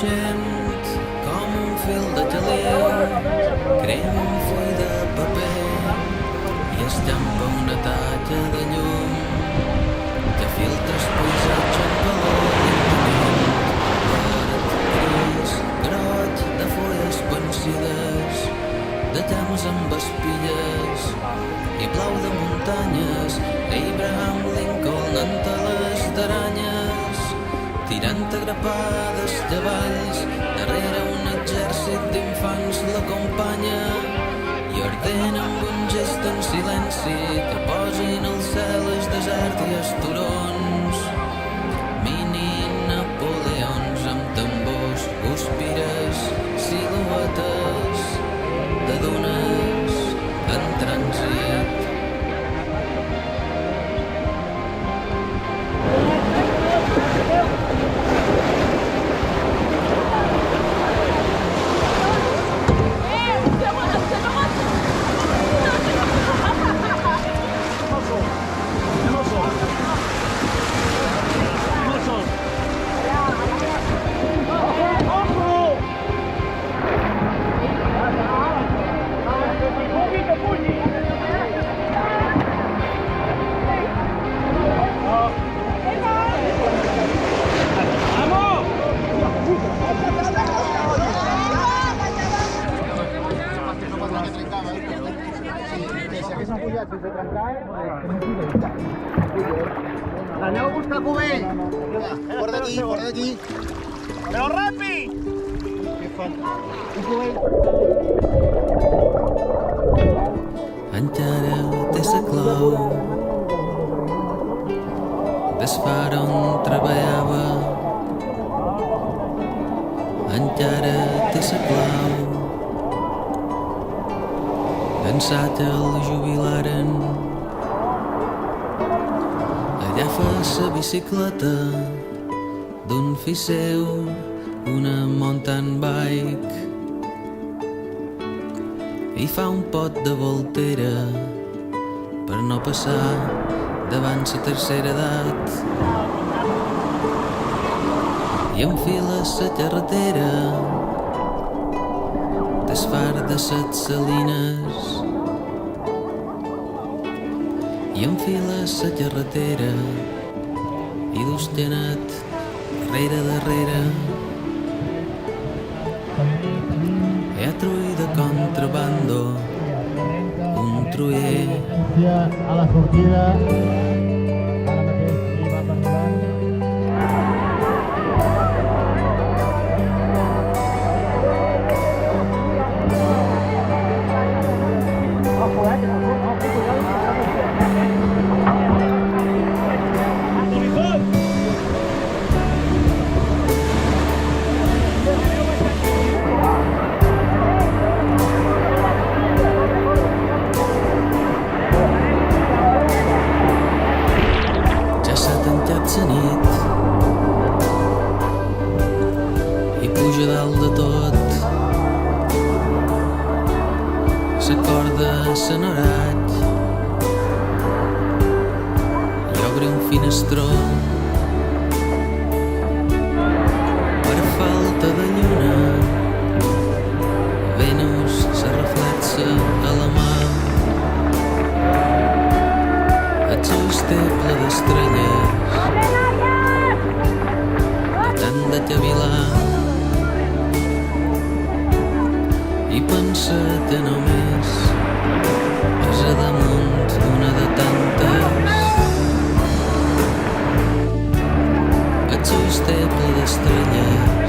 creixent com un fil de taleu, crema un full de paper i estampa una talla de llum que filtra el paisatge en color lentament, verd, gris, groig, de fulles pensides, de temps amb espilles i blau de muntanyes, Abraham Lincoln entre les d'aranyes, tirant agrapades cavalls, darrere un exèrcit d'infants l'acompanya i ordena amb un gest en silenci que posin al cel el desert i els turons. Mini Napoleons amb tambors, guspires, siluetes de dunes en trànsit. Aneu a buscar cubell! Fora d'aquí, fora d'aquí! Però ràpid! Què fan? Un cubell! Encara té sa clau des far on treballava. Encara té sa clau d'ensat el jubilaren. Agafa sa bicicleta d'un fill seu, una mountain bike, i fa un pot de voltera per no passar davant sa tercera edat i enfila sa carretera des far de set salines i enfila sa carretera i dus genet darrere e a trull de contrabando un truller A la sortida... la nit i puja dalt de tot, s'acorda l'horatge i obre un finestró. Per falta de lluna Venus se reflexa a la mà, el seu té ple d'estrelles de tant de cavilar, i pensa que només és a damunt una de tantes. El seu té ple d'estrelles